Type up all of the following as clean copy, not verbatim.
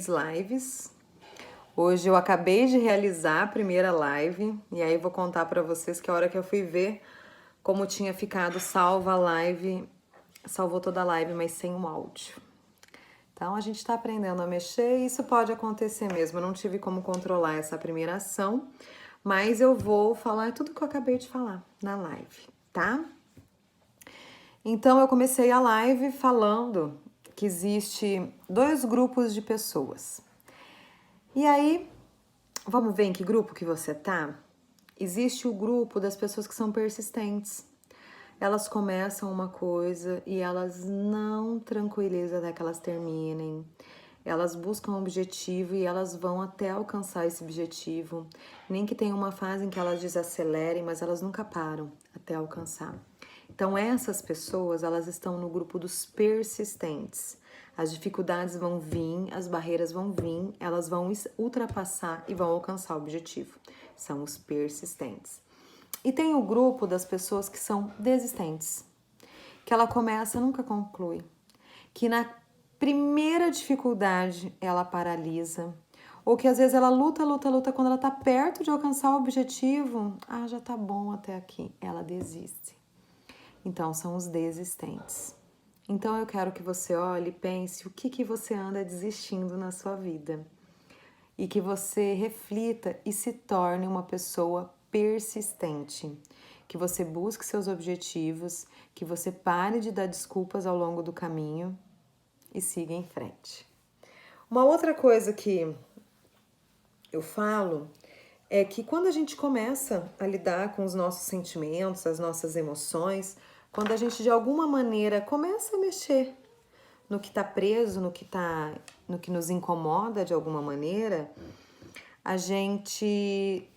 Lives. Hoje eu acabei de realizar a primeira live e aí eu vou contar pra vocês que a hora que eu fui ver como tinha ficado salva a live, salvou toda a live, mas sem o áudio. Então a gente tá aprendendo a mexer e isso pode acontecer mesmo. Eu não tive como controlar essa primeira ação, mas eu vou falar tudo que eu acabei de falar na live, tá? Então eu comecei a live falando que existe dois grupos de pessoas. E aí, vamos ver em que grupo que você tá? Existe o grupo das pessoas que são persistentes. Elas começam uma coisa e elas não tranquilizam até que elas terminem. Elas buscam um objetivo e elas vão até alcançar esse objetivo. Nem que tenha uma fase em que elas desacelerem, mas elas nunca param até alcançar. Então essas pessoas, elas estão no grupo dos persistentes. As dificuldades vão vir, as barreiras vão vir, elas vão ultrapassar e vão alcançar o objetivo. São os persistentes. E tem o grupo das pessoas que são desistentes, que ela começa e nunca conclui, que na primeira dificuldade ela paralisa, ou que às vezes ela luta, quando ela tá perto de alcançar o objetivo, já tá bom até aqui, ela desiste. Então são os desistentes. Então eu quero que você olhe e pense o que você anda desistindo na sua vida. E que você reflita e se torne uma pessoa persistente. Que você busque seus objetivos, que você pare de dar desculpas ao longo do caminho e siga em frente. Uma outra coisa que eu falo é que quando a gente começa a lidar com os nossos sentimentos, as nossas emoções, quando a gente de alguma maneira começa a mexer no que está preso, no que nos incomoda de alguma maneira, a gente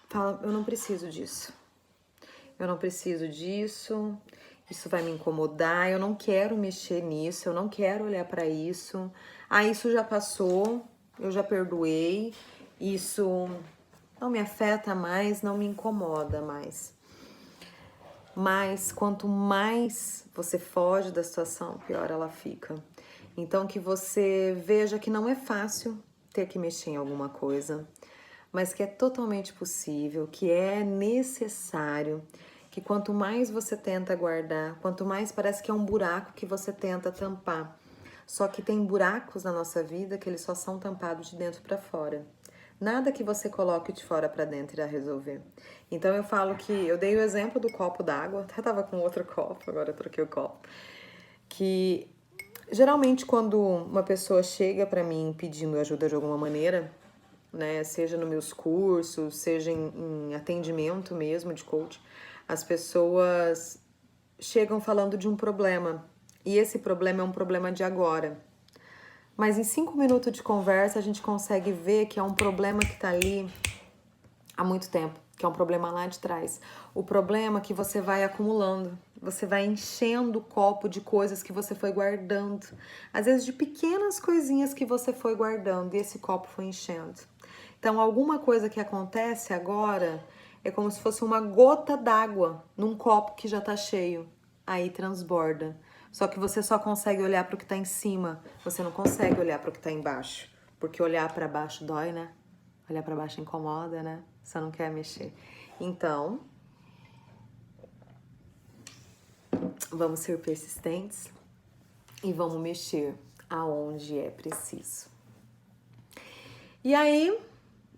fala, eu não preciso disso. Eu não preciso disso. Isso vai me incomodar, eu não quero mexer nisso, eu não quero olhar para isso. Isso já passou, eu já perdoei. Isso não me afeta mais, não me incomoda mais. Mas quanto mais você foge da situação, pior ela fica. Então que você veja que não é fácil ter que mexer em alguma coisa, mas que é totalmente possível, que é necessário, que quanto mais você tenta guardar, quanto mais parece que é um buraco que você tenta tampar. Só que tem buracos na nossa vida que eles só são tampados de dentro para fora. Nada que você coloque de fora para dentro irá resolver. Então eu falo que eu dei o exemplo do copo d'água, até tava com outro copo, agora eu troquei o copo. Que geralmente quando uma pessoa chega para mim pedindo ajuda de alguma maneira, né, seja nos meus cursos, seja em atendimento mesmo de coach, as pessoas chegam falando de um problema. E esse problema é um problema de agora. Mas em 5 minutos de conversa a gente consegue ver que é um problema que tá ali há muito tempo, que é um problema lá de trás. O problema é que você vai acumulando, você vai enchendo o copo de coisas que você foi guardando. Às vezes de pequenas coisinhas que você foi guardando e esse copo foi enchendo. Então alguma coisa que acontece agora é como se fosse uma gota d'água num copo que já tá cheio. Aí transborda. Só que você só consegue olhar para o que tá em cima, você não consegue olhar para o que tá embaixo. Porque olhar para baixo dói, né? Olhar para baixo incomoda, né? Você não quer mexer. Então, vamos ser persistentes e vamos mexer aonde é preciso. E aí,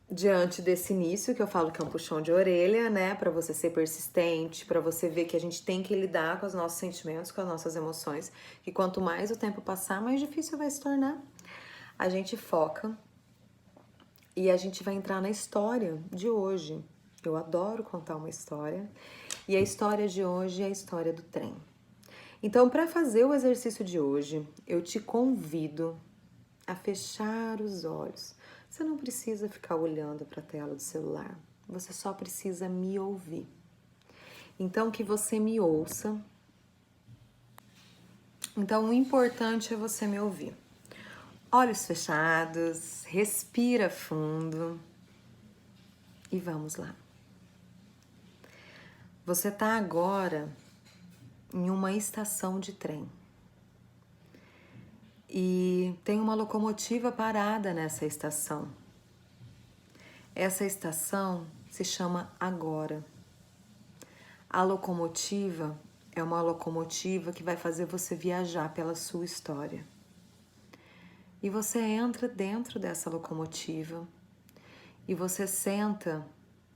diante desse início, que eu falo que é um puxão de orelha, né? Para você ser persistente, para você ver que a gente tem que lidar com os nossos sentimentos, com as nossas emoções, que quanto mais o tempo passar, mais difícil vai se tornar. A gente foca e a gente vai entrar na história de hoje. Eu adoro contar uma história. E a história de hoje é a história do trem. Então, para fazer o exercício de hoje, eu te convido a fechar os olhos. Você não precisa ficar olhando para a tela do celular. Você só precisa me ouvir. Então, que você me ouça. Então, o importante é você me ouvir. Olhos fechados, respira fundo e vamos lá. Você está agora em uma estação de trem. E tem uma locomotiva parada nessa estação. Essa estação se chama Agora. A locomotiva é uma locomotiva que vai fazer você viajar pela sua história. E você entra dentro dessa locomotiva e você senta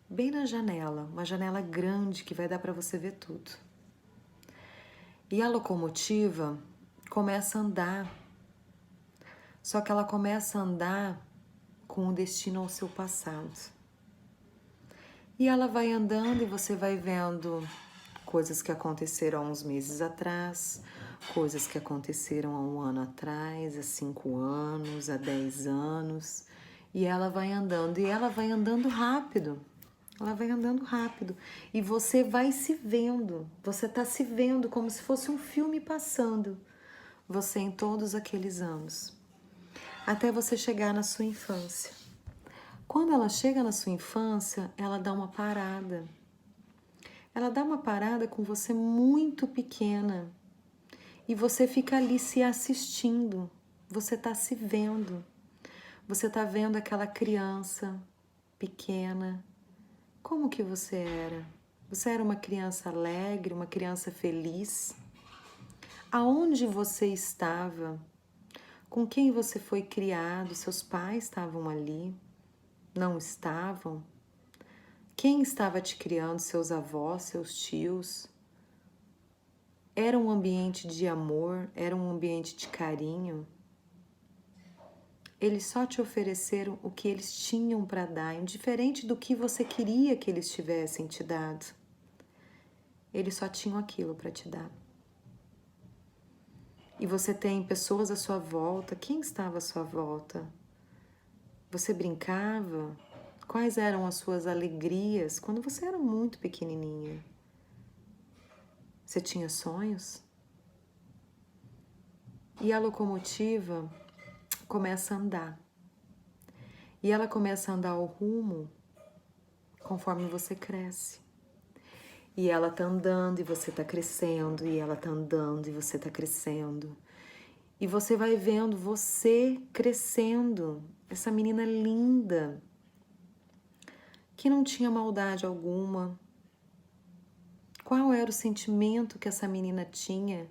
bem na janela, uma janela grande que vai dar para você ver tudo. E a locomotiva começa a andar, só que ela começa a andar com o destino ao seu passado. E ela vai andando e você vai vendo coisas que aconteceram há uns meses atrás, coisas que aconteceram há 1 ano atrás, há 5 anos, há 10 anos. E ela vai andando, e ela vai andando rápido. Ela vai andando rápido. E você vai se vendo, você está se vendo como se fosse um filme passando. Você em todos aqueles anos. Até você chegar na sua infância. Quando ela chega na sua infância, ela dá uma parada. Ela dá uma parada com você muito pequena. E você fica ali se assistindo. Você está se vendo. Você está vendo aquela criança pequena. Como que você era? Você era uma criança alegre, uma criança feliz? Aonde você estava? Com quem você foi criado? Seus pais estavam ali? Não estavam? Quem estava te criando? Seus avós, seus tios? Era um ambiente de amor? Era um ambiente de carinho? Eles só te ofereceram o que eles tinham para dar, indiferente do que você queria que eles tivessem te dado. Eles só tinham aquilo para te dar. E você tem pessoas à sua volta. Quem estava à sua volta? Você brincava? Quais eram as suas alegrias quando você era muito pequenininha? Você tinha sonhos? E a locomotiva começa a andar. E ela começa a andar ao rumo conforme você cresce. E ela tá andando e você tá crescendo, e ela tá andando e você tá crescendo. E você vai vendo você crescendo, essa menina linda, que não tinha maldade alguma. Qual era o sentimento que essa menina tinha?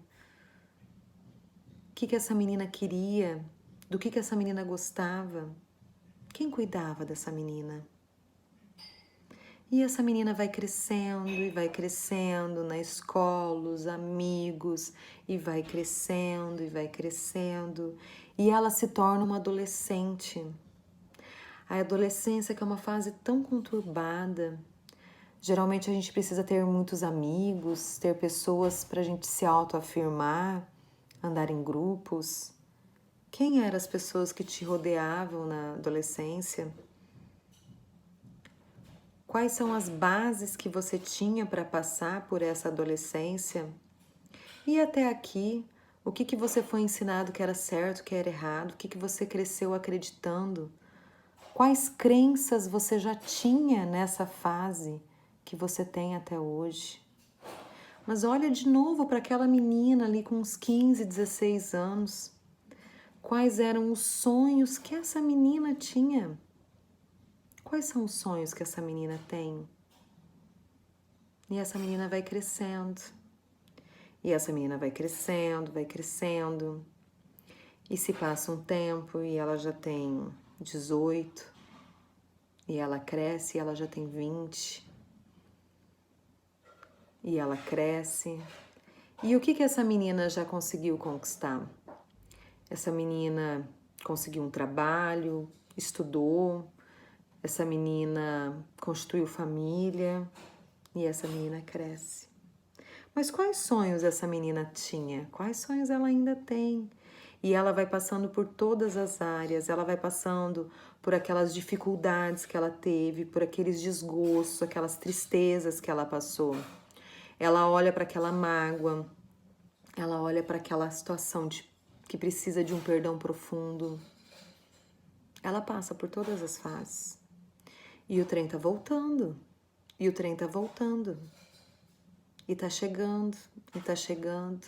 O que essa menina queria? Do que essa menina gostava? Quem cuidava dessa menina? E essa menina vai crescendo e vai crescendo na escola, os amigos, e vai crescendo e vai crescendo. E ela se torna uma adolescente. A adolescência que é uma fase tão conturbada. Geralmente a gente precisa ter muitos amigos, ter pessoas para a gente se autoafirmar, andar em grupos. Quem eram as pessoas que te rodeavam na adolescência? Quais são as bases que você tinha para passar por essa adolescência? E até aqui, o que você foi ensinado que era certo, que era errado? O que você cresceu acreditando? Quais crenças você já tinha nessa fase que você tem até hoje? Mas olha de novo para aquela menina ali com uns 15, 16 anos. Quais eram os sonhos que essa menina tinha? Quais são os sonhos que essa menina tem? E essa menina vai crescendo. E essa menina vai crescendo, vai crescendo. E se passa um tempo e ela já tem 18. E ela cresce e ela já tem 20. E ela cresce. E o que essa menina já conseguiu conquistar? Essa menina conseguiu um trabalho, estudou. Essa menina constituiu família. E essa menina cresce. Mas quais sonhos essa menina tinha? Quais sonhos ela ainda tem? E ela vai passando por todas as áreas, ela vai passando por aquelas dificuldades que ela teve, por aqueles desgostos, aquelas tristezas que ela passou. Ela olha para aquela mágoa, ela olha para aquela situação que precisa de um perdão profundo. Ela passa por todas as fases. E o trem tá voltando, e o trem tá voltando. E tá chegando, e tá chegando.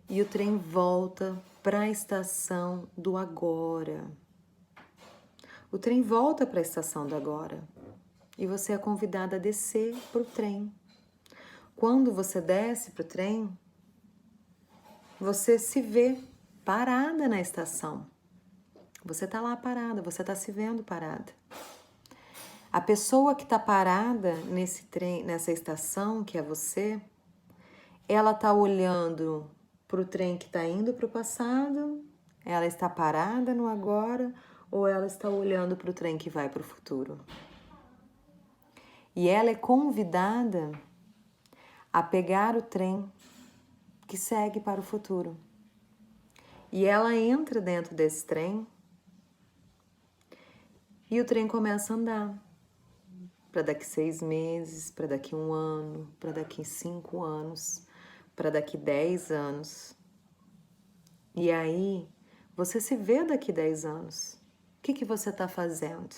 E o trem volta para a estação do agora. O trem volta para a estação do agora e você é convidada a descer para o trem. Quando você desce para o trem, você se vê parada na estação. Você está lá parada, você está se vendo parada. A pessoa que está parada nesse trem, nessa estação, que é você, ela está olhando para o trem que está indo para o passado, ela está parada no agora, ou ela está olhando para o trem que vai para o futuro. E ela é convidada a pegar o trem que segue para o futuro. E ela entra dentro desse trem e o trem começa a andar. Para daqui 6 meses, para daqui 1 ano, para daqui 5 anos, para daqui 10 anos. E aí, você se vê daqui 10 anos. O que você está fazendo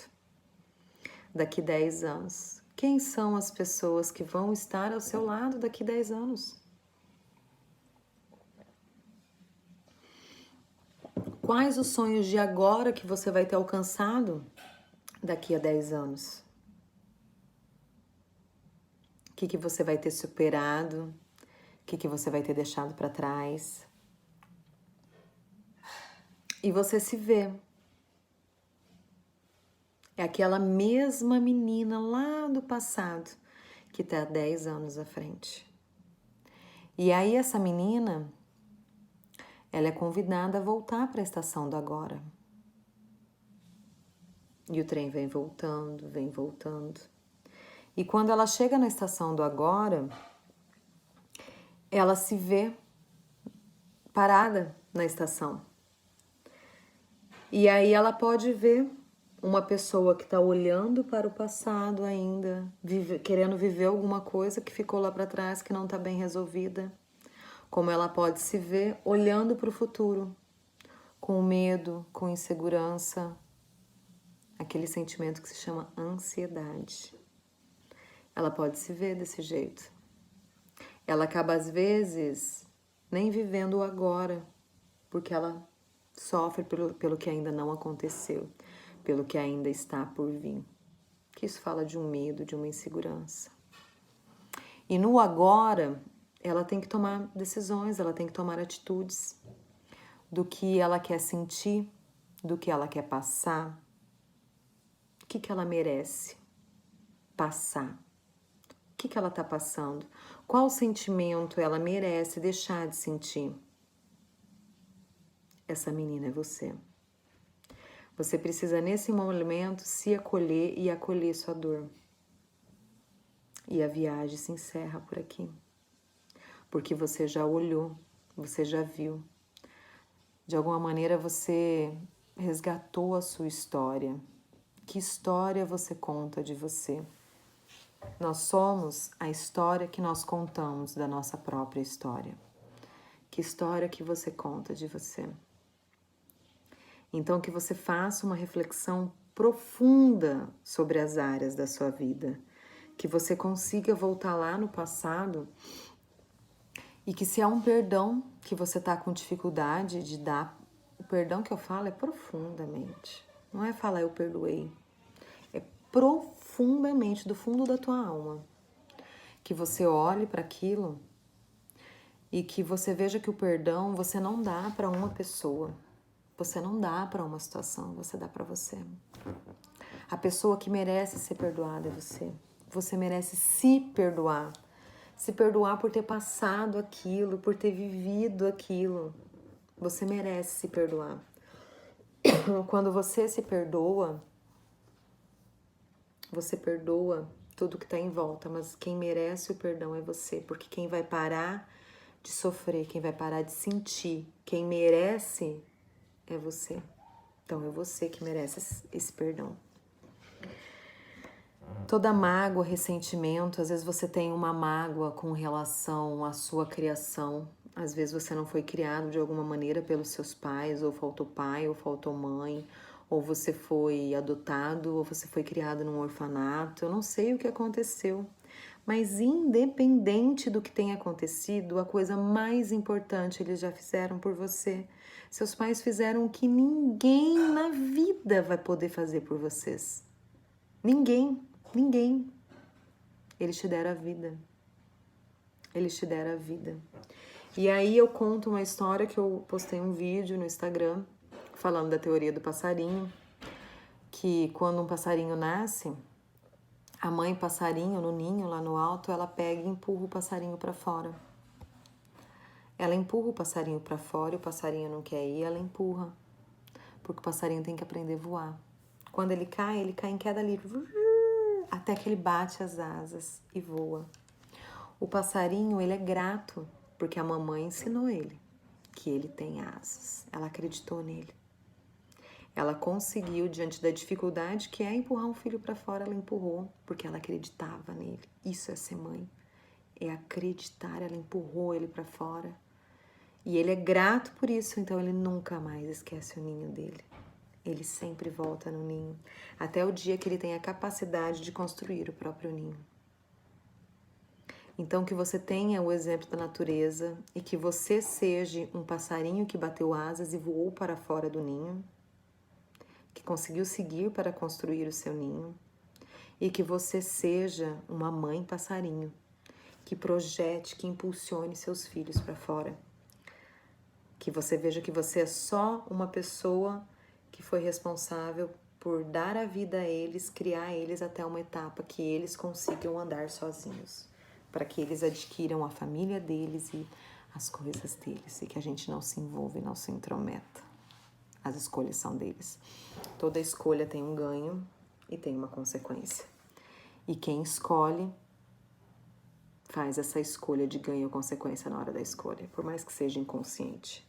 daqui 10 anos? Quem são as pessoas que vão estar ao seu lado daqui 10 anos? Quais os sonhos de agora que você vai ter alcançado daqui a 10 anos? O que você vai ter superado? O que você vai ter deixado para trás? E você se vê. É aquela mesma menina lá do passado que está 10 anos à frente. E aí essa menina, ela é convidada a voltar para a estação do agora. E o trem vem voltando, vem voltando. E quando ela chega na estação do agora, ela se vê parada na estação. E aí ela pode ver uma pessoa que está olhando para o passado ainda, querendo viver alguma coisa que ficou lá para trás, que não está bem resolvida. Como ela pode se ver olhando para o futuro, com medo, com insegurança, aquele sentimento que se chama ansiedade. Ela pode se ver desse jeito. Ela acaba, às vezes, nem vivendo o agora, porque ela sofre pelo que ainda não aconteceu, pelo que ainda está por vir. Que isso fala de um medo, de uma insegurança. E no agora, ela tem que tomar decisões, ela tem que tomar atitudes do que ela quer sentir, do que ela quer passar, o que ela merece passar. O que ela está passando? Qual sentimento ela merece deixar de sentir? Essa menina é você. Você precisa, nesse momento, se acolher e acolher sua dor. E a viagem se encerra por aqui. Porque você já olhou, você já viu. De alguma maneira, você resgatou a sua história. Que história você conta de você? Nós somos a história que nós contamos da nossa própria história. Que história que você conta de você? Então, que você faça uma reflexão profunda sobre as áreas da sua vida. Que você consiga voltar lá no passado e que se há um perdão que você está com dificuldade de dar, o perdão que eu falo é profundamente. Não é falar eu perdoei. É profundamente, do fundo da tua alma. Que você olhe para aquilo e que você veja que o perdão você não dá para uma pessoa. Você não dá para uma situação, você dá para você. A pessoa que merece ser perdoada é você. Você merece se perdoar. Se perdoar por ter passado aquilo, por ter vivido aquilo. Você merece se perdoar. Quando você se perdoa, você perdoa tudo que está em volta, mas quem merece o perdão é você, porque quem vai parar de sofrer, quem vai parar de sentir, quem merece é você. Então é você que merece esse perdão. Toda mágoa, ressentimento, às vezes você tem uma mágoa com relação à sua criação. Às vezes você não foi criado de alguma maneira pelos seus pais, ou faltou pai, ou faltou mãe, ou você foi adotado, ou você foi criado num orfanato. Eu não sei o que aconteceu, mas independente do que tenha acontecido, a coisa mais importante eles já fizeram por você. Seus pais fizeram o que ninguém na vida vai poder fazer por vocês. Ninguém, ninguém. Eles te deram a vida. Eles te deram a vida. E aí eu conto uma história que eu postei um vídeo no Instagram falando da teoria do passarinho, que quando um passarinho nasce, a mãe passarinho no ninho lá no alto, ela pega e empurra o passarinho para fora. Ela empurra o passarinho para fora e o passarinho não quer ir, ela empurra. Porque o passarinho tem que aprender a voar. Quando ele cai em queda livre, até que ele bate as asas e voa. O passarinho, ele é grato, porque a mamãe ensinou ele que ele tem asas. Ela acreditou nele. Ela conseguiu, diante da dificuldade que é empurrar um filho para fora, ela empurrou, porque ela acreditava nele. Isso é ser mãe. É acreditar, ela empurrou ele para fora. E ele é grato por isso, então ele nunca mais esquece o ninho dele. Ele sempre volta no ninho, até o dia que ele tem a capacidade de construir o próprio ninho. Então que você tenha o exemplo da natureza e que você seja um passarinho que bateu asas e voou para fora do ninho, que conseguiu seguir para construir o seu ninho, e que você seja uma mãe passarinho, que projete, que impulsione seus filhos para fora. Que você veja que você é só uma pessoa que foi responsável por dar a vida a eles, criar eles até uma etapa que eles consigam andar sozinhos, para que eles adquiram a família deles e as coisas deles, e que a gente não se envolva e não se intrometa. As escolhas são deles. Toda escolha tem um ganho e tem uma consequência. E quem escolhe faz essa escolha de ganho ou consequência na hora da escolha, por mais que seja inconsciente.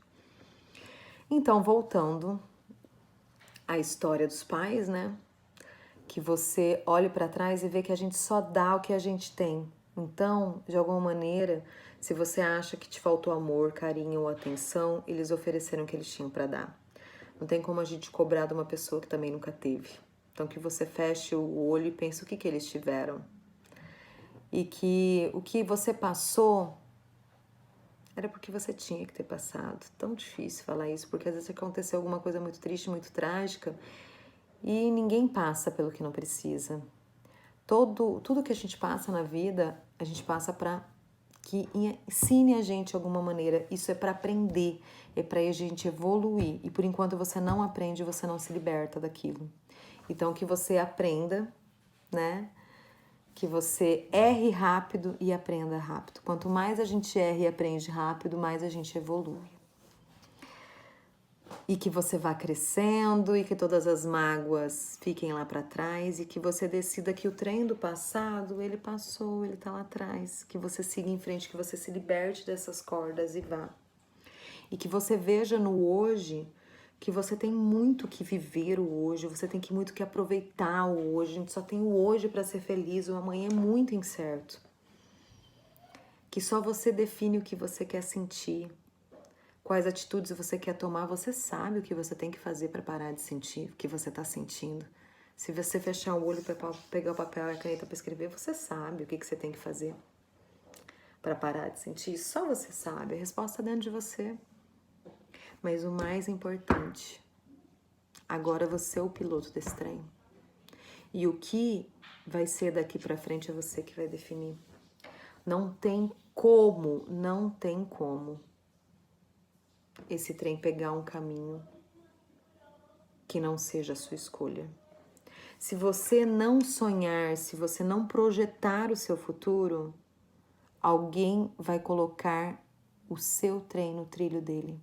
Então, voltando à história dos pais, né? Que você olhe para trás e vê que a gente só dá o que a gente tem. Então, de alguma maneira, se você acha que te faltou amor, carinho ou atenção, eles ofereceram o que eles tinham para dar. Não tem como a gente cobrar de uma pessoa que também nunca teve. Então, que você feche o olho e pense o que eles tiveram. E que o que você passou era porque você tinha que ter passado. Tão difícil falar isso, porque às vezes aconteceu alguma coisa muito triste, muito trágica, e ninguém passa pelo que não precisa. Tudo que a gente passa na vida, a gente passa para que ensine a gente de alguma maneira. Isso é para aprender, é para a gente evoluir. E por enquanto você não aprende, você não se liberta daquilo. Então que você aprenda, né? Que você erre rápido e aprenda rápido. Quanto mais a gente erra e aprende rápido, mais a gente evolui. E que você vá crescendo e que todas as mágoas fiquem lá para trás e que você decida que o trem do passado, ele passou, ele tá lá atrás. Que você siga em frente, que você se liberte dessas cordas e vá. E que você veja no hoje que você tem muito que viver o hoje, você tem muito que aproveitar o hoje. A gente só tem o hoje para ser feliz, o amanhã é muito incerto. Que só você define o que você quer sentir. Quais atitudes você quer tomar, você sabe o que você tem que fazer para parar de sentir o que você está sentindo. Se você fechar o olho para pegar o papel e a caneta para escrever, você sabe o que você tem que fazer para parar de sentir. Só você sabe, a resposta está dentro de você. Mas o mais importante, agora você é o piloto desse trem. E o que vai ser daqui para frente é você que vai definir. Não tem como esse trem pegar um caminho que não seja a sua escolha. Se você não sonhar, se você não projetar o seu futuro, alguém vai colocar o seu trem no trilho dele.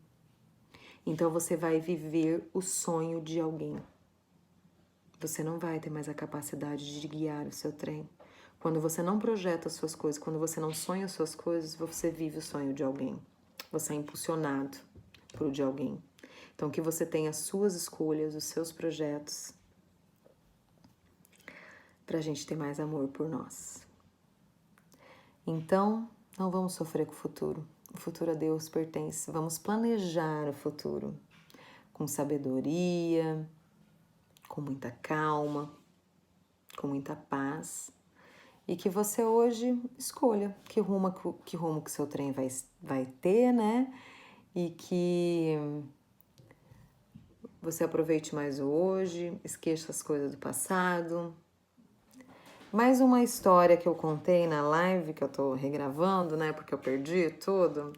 Então você vai viver o sonho de alguém. Você não vai ter mais a capacidade de guiar o seu trem. Quando você não projeta as suas coisas, quando você não sonha as suas coisas, você vive o sonho de alguém. Você é impulsionado por o de alguém. Então que você tenha as suas escolhas, os seus projetos, pra gente ter mais amor por nós. Então, não vamos sofrer com o futuro. O futuro a Deus pertence. Vamos planejar o futuro com sabedoria, com muita calma, com muita paz. E que você hoje escolha que rumo que o seu trem vai ter, né? E que você aproveite mais o hoje, esqueça as coisas do passado. Mais uma história que eu contei na live, que eu tô regravando, né, porque eu perdi tudo,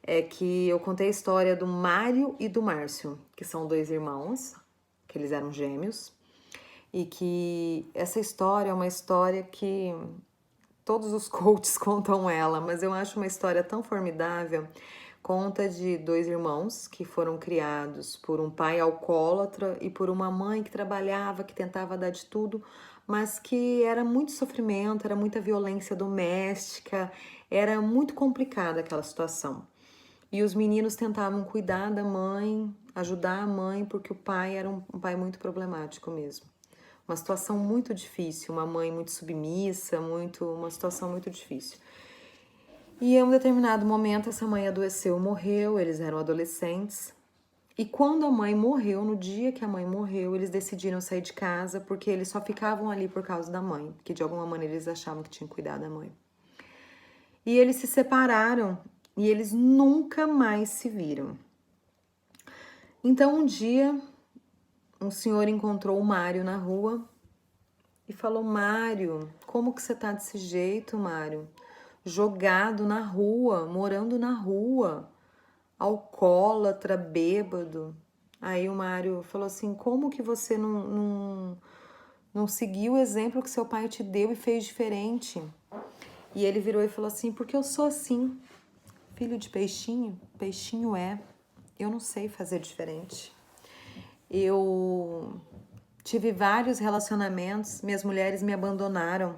é que eu contei a história do Mário e do Márcio, que são 2 irmãos, que eles eram gêmeos, e que essa história é uma história que todos os coaches contam ela, mas eu acho uma história tão formidável. Conta de 2 irmãos que foram criados por um pai alcoólatra e por uma mãe que trabalhava, que tentava dar de tudo, mas que era muito sofrimento, era muita violência doméstica, era muito complicada aquela situação. E os meninos tentavam cuidar da mãe, ajudar a mãe, porque o pai era um pai muito problemático mesmo. Uma situação muito difícil, uma mãe muito submissa, uma situação muito difícil. E em um determinado momento essa mãe adoeceu, morreu, eles eram adolescentes. E quando a mãe morreu, no dia que a mãe morreu, eles decidiram sair de casa porque eles só ficavam ali por causa da mãe, que de alguma maneira eles achavam que tinham que cuidar da mãe. E eles se separaram e eles nunca mais se viram. Então um dia um senhor encontrou o Mário na rua e falou: Mário, como que você tá desse jeito, Mário? Jogado na rua, morando na rua, alcoólatra, bêbado. Aí o Mário falou assim: como que você não seguiu o exemplo que seu pai te deu e fez diferente? E ele virou e falou assim: porque eu sou assim, filho de peixinho, peixinho é, eu não sei fazer diferente. Eu tive vários relacionamentos, minhas mulheres me abandonaram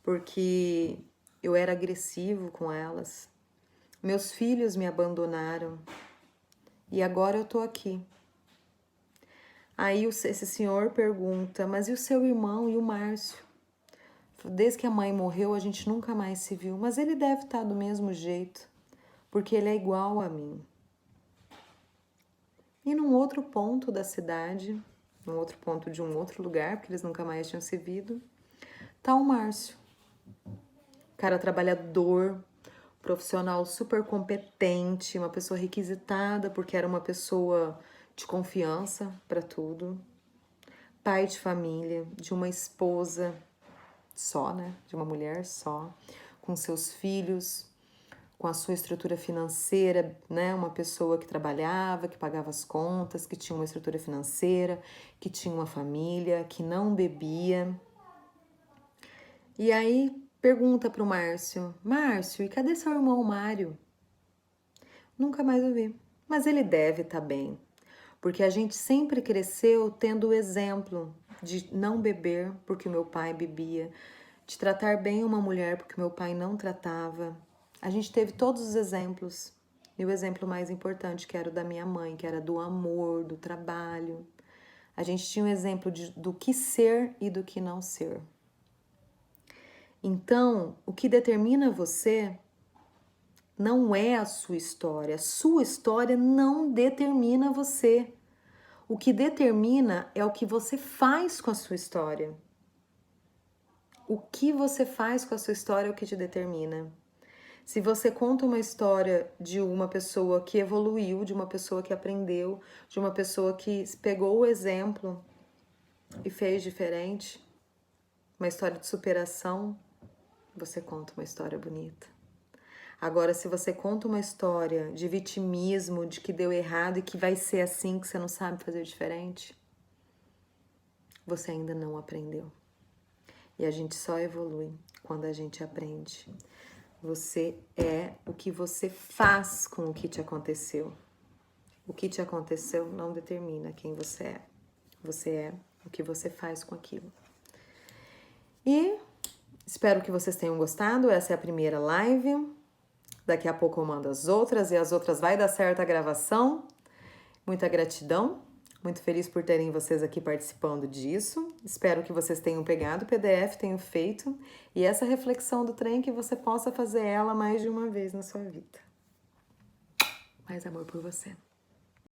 porque eu era agressivo com elas. Meus filhos me abandonaram e agora eu tô aqui. Aí esse senhor pergunta: mas e o seu irmão e o Márcio? Desde que a mãe morreu a gente nunca mais se viu, mas ele deve estar do mesmo jeito, porque ele é igual a mim. E num outro ponto da cidade, num outro ponto de um outro lugar, porque eles nunca mais tinham se visto, tá o Márcio. Cara trabalhador, profissional super competente, uma pessoa requisitada porque era uma pessoa de confiança para tudo. Pai de família, de uma esposa só, né? De uma mulher só, com seus filhos, com a sua estrutura financeira, né? Uma pessoa que trabalhava, que pagava as contas, que tinha uma estrutura financeira, que tinha uma família, que não bebia. E aí pergunta pro Márcio: Márcio, e cadê seu irmão Mário? Nunca mais ouvi. Mas ele deve estar bem, porque a gente sempre cresceu tendo o exemplo de não beber porque o meu pai bebia, de tratar bem uma mulher porque meu pai não tratava. A gente teve todos os exemplos. E o exemplo mais importante, que era o da minha mãe, que era do amor, do trabalho. A gente tinha um exemplo do que ser e do que não ser. Então, o que determina você não é a sua história não determina você. O que determina é o que você faz com a sua história. O que você faz com a sua história é o que te determina. Se você conta uma história de uma pessoa que evoluiu, de uma pessoa que aprendeu, de uma pessoa que pegou o exemplo e fez diferente, uma história de superação, você conta uma história bonita. Agora, se você conta uma história de vitimismo, de que deu errado e que vai ser assim, que você não sabe fazer diferente, você ainda não aprendeu. E a gente só evolui quando a gente aprende. Você é o que você faz com o que te aconteceu. O que te aconteceu não determina quem você é. Você é o que você faz com aquilo. E espero que vocês tenham gostado. Essa é a primeira live. Daqui a pouco eu mando as outras e as outras vai dar certo a gravação. Muita gratidão. Muito feliz por terem vocês aqui participando disso. Espero que vocês tenham pegado o PDF, tenham feito. E essa reflexão do trem, que você possa fazer ela mais de uma vez na sua vida. Mais amor por você.